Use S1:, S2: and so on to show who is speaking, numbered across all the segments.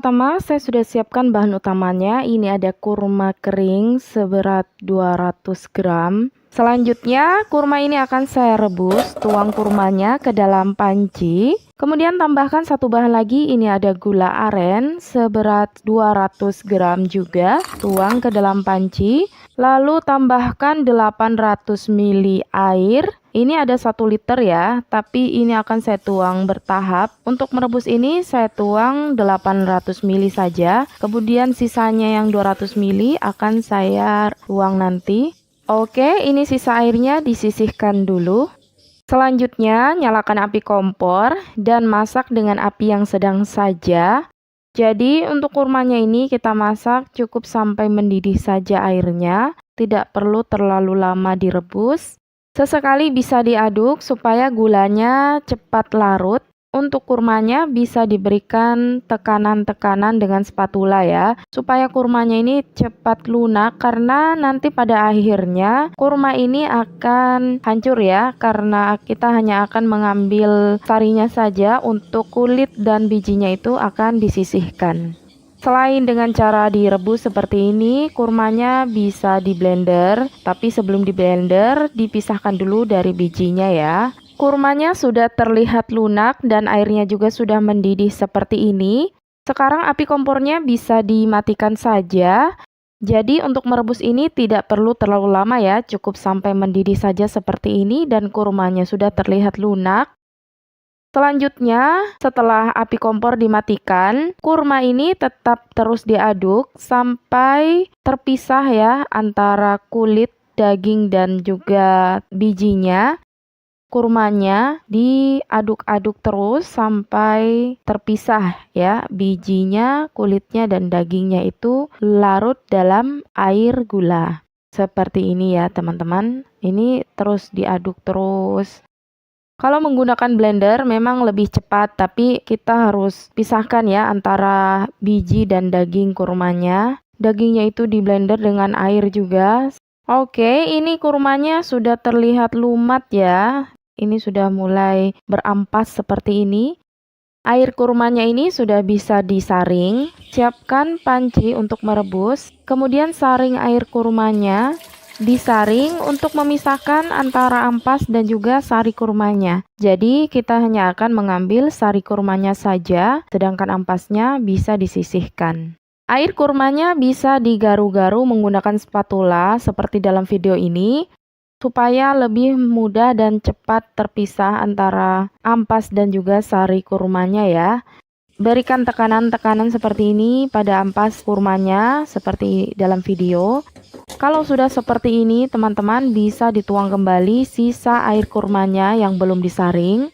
S1: Pertama, saya sudah siapkan bahan utamanya. Ini ada kurma kering seberat 200 gram. Selanjutnya, kurma ini akan saya rebus. Tuang kurmanya ke dalam panci. Kemudian tambahkan satu bahan lagi. Ini ada gula aren seberat 200 gram juga. Tuang ke dalam panci. Lalu tambahkan 800 ml air. Ini ada 1 liter ya, tapi ini akan saya tuang bertahap. Untuk merebus ini saya tuang 800 ml saja. Kemudian sisanya yang 200 ml akan saya tuang nanti. Oke, ini sisa airnya disisihkan dulu. Selanjutnya, nyalakan api kompor dan masak dengan api yang sedang saja. Jadi, untuk kurmanya ini kita masak cukup sampai mendidih saja airnya. Tidak perlu terlalu lama direbus. Sesekali bisa diaduk supaya gulanya cepat larut. Untuk kurmanya bisa diberikan tekanan-tekanan dengan spatula ya, supaya kurmanya ini cepat lunak karena nanti pada akhirnya kurma ini akan hancur ya, karena kita hanya akan mengambil sarinya saja, untuk kulit dan bijinya itu akan disisihkan. Selain dengan cara direbus seperti ini, kurmanya bisa di blender, tapi sebelum di blender dipisahkan dulu dari bijinya ya. Kurmanya sudah terlihat lunak dan airnya juga sudah mendidih seperti ini. Sekarang api kompornya bisa dimatikan saja. Jadi untuk merebus ini tidak perlu terlalu lama ya, cukup sampai mendidih saja seperti ini dan kurmanya sudah terlihat lunak. Selanjutnya, setelah api kompor dimatikan, kurma ini tetap terus diaduk sampai terpisah ya antara kulit, daging, dan juga bijinya. Kurmanya diaduk-aduk terus sampai terpisah ya, bijinya, kulitnya, dan dagingnya itu larut dalam air gula. Seperti ini ya teman-teman, ini terus diaduk terus. Kalau menggunakan blender memang lebih cepat, tapi kita harus pisahkan ya antara biji dan daging kurmanya. Dagingnya itu di blender dengan air juga. Oke, ini kurmanya sudah terlihat lumat ya. Ini sudah mulai berampas seperti ini. Air kurmanya ini sudah bisa disaring. Siapkan panci untuk merebus. Kemudian saring air kurmanya. Disaring untuk memisahkan antara ampas dan juga sari kurmanya. Jadi kita hanya akan mengambil sari kurmanya saja, sedangkan ampasnya bisa disisihkan. Air kurmanya bisa digaru-garu menggunakan spatula seperti dalam video ini, supaya lebih mudah dan cepat terpisah antara ampas dan juga sari kurmanya ya. Berikan tekanan-tekanan seperti ini pada ampas kurmanya seperti dalam video. Kalau sudah seperti ini, teman-teman bisa dituang kembali sisa air kurmanya yang belum disaring.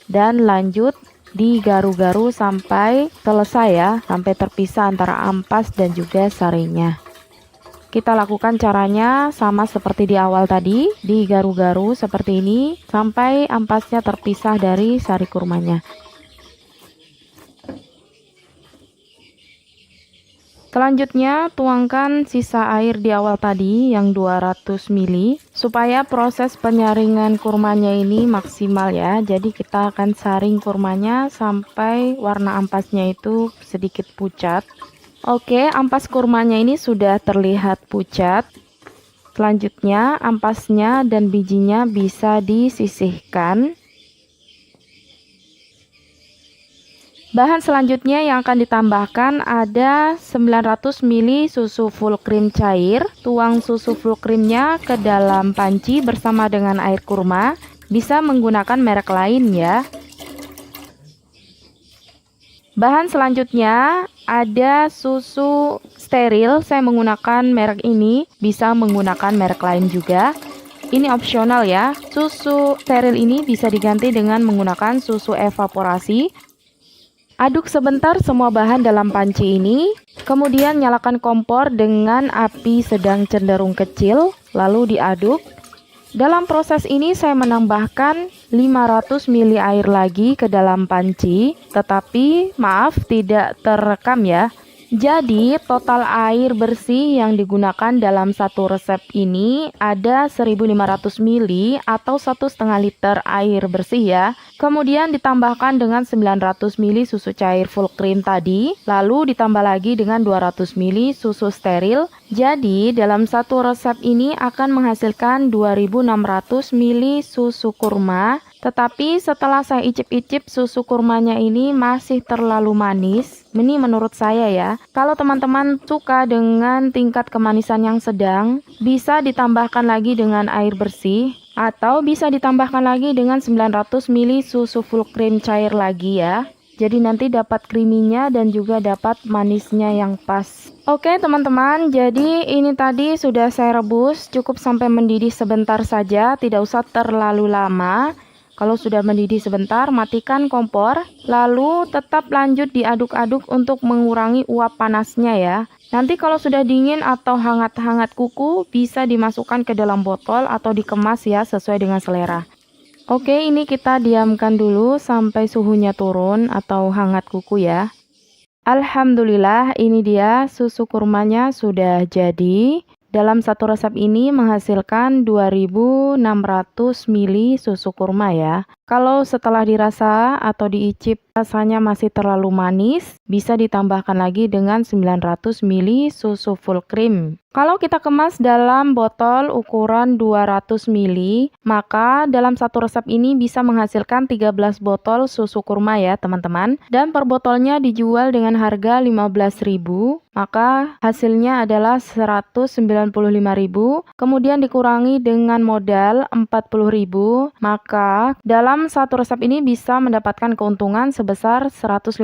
S1: Dan lanjut digaru-garu sampai selesai ya, sampai terpisah antara ampas dan juga sarinya. Kita lakukan caranya sama seperti di awal tadi, digaru-garu seperti ini sampai ampasnya terpisah dari sari kurmanya. Selanjutnya, tuangkan sisa air di awal tadi yang 200 ml supaya proses penyaringan kurmanya ini maksimal ya. Jadi kita akan saring kurmanya sampai warna ampasnya itu sedikit pucat. Oke, ampas kurmanya ini sudah terlihat pucat. Selanjutnya, ampasnya dan bijinya bisa disisihkan. Bahan selanjutnya yang akan ditambahkan ada 900 ml susu full cream cair. Tuang susu full creamnya ke dalam panci bersama dengan air kurma. Bisa menggunakan merek lain ya. Bahan selanjutnya ada susu steril. Saya menggunakan merek ini, bisa menggunakan merek lain juga. Ini opsional ya. Susu steril ini bisa diganti dengan menggunakan susu evaporasi. Aduk sebentar semua bahan dalam panci ini. Kemudian nyalakan kompor dengan api sedang cenderung kecil, lalu diaduk. Dalam proses ini saya menambahkan 500 ml air lagi ke dalam panci, tetapi maaf tidak terekam ya. Jadi total air bersih yang digunakan dalam satu resep ini ada 1500 ml atau 1,5 liter air bersih ya. Kemudian ditambahkan dengan 900 ml susu cair full cream tadi, lalu ditambah lagi dengan 200 ml susu steril. Jadi dalam satu resep ini akan menghasilkan 2600 ml susu kurma. Tetapi setelah saya icip-icip, susu kurmanya ini masih terlalu manis. Ini menurut saya ya. Kalau teman-teman suka dengan tingkat kemanisan yang sedang, bisa ditambahkan lagi dengan air bersih atau bisa ditambahkan lagi dengan 900 ml susu full cream cair lagi ya. Jadi nanti dapat creaminya dan juga dapat manisnya yang pas. Oke teman-teman, jadi ini tadi sudah saya rebus, cukup sampai mendidih sebentar saja, tidak usah terlalu lama. Kalau sudah mendidih sebentar, matikan kompor, lalu tetap lanjut diaduk-aduk untuk mengurangi uap panasnya ya. Nanti kalau sudah dingin atau hangat-hangat kuku, bisa dimasukkan ke dalam botol atau dikemas ya, sesuai dengan selera. Oke, ini kita diamkan dulu sampai suhunya turun atau hangat kuku ya. Alhamdulillah, ini dia susu kurmanya sudah jadi. Dalam satu resep ini menghasilkan 2600 ml susu kurma ya. Kalau setelah dirasa atau diicip rasanya masih terlalu manis, bisa ditambahkan lagi dengan 900 ml susu full cream. Kalau kita kemas dalam botol ukuran 200 ml, maka dalam satu resep ini bisa menghasilkan 13 botol susu kurma ya teman-teman. Dan per botolnya dijual dengan harga 15.000, maka hasilnya adalah 195.000. Kemudian dikurangi dengan modal 40.000, maka dalam satu resep ini bisa mendapatkan keuntungan sebesar 155.000.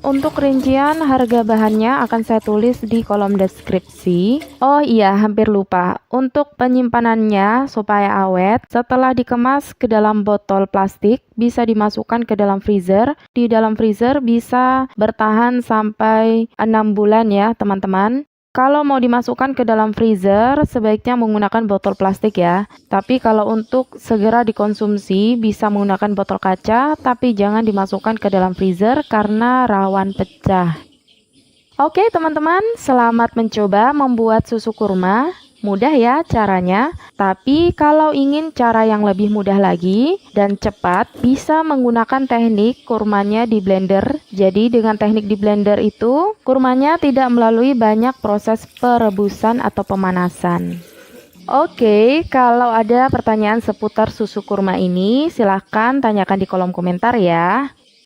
S1: Untuk rincian harga bahannya akan saya tulis di kolom deskripsi. Oh iya, hampir lupa. Untuk penyimpanannya supaya awet, setelah dikemas ke dalam botol plastik, bisa dimasukkan ke dalam freezer. Di dalam freezer bisa bertahan sampai 6 bulan ya, teman-teman. Kalau mau dimasukkan ke dalam freezer, sebaiknya menggunakan botol plastik ya. Tapi kalau untuk segera dikonsumsi, bisa menggunakan botol kaca, tapi jangan dimasukkan ke dalam freezer karena rawan pecah. Oke teman-teman, selamat mencoba membuat susu kurma. Mudah ya caranya, tapi kalau ingin cara yang lebih mudah lagi dan cepat, bisa menggunakan teknik kurmanya di blender. Jadi dengan teknik di blender itu, kurmanya tidak melalui banyak proses perebusan atau pemanasan. Oke, kalau ada pertanyaan seputar susu kurma ini, silahkan tanyakan di kolom komentar ya.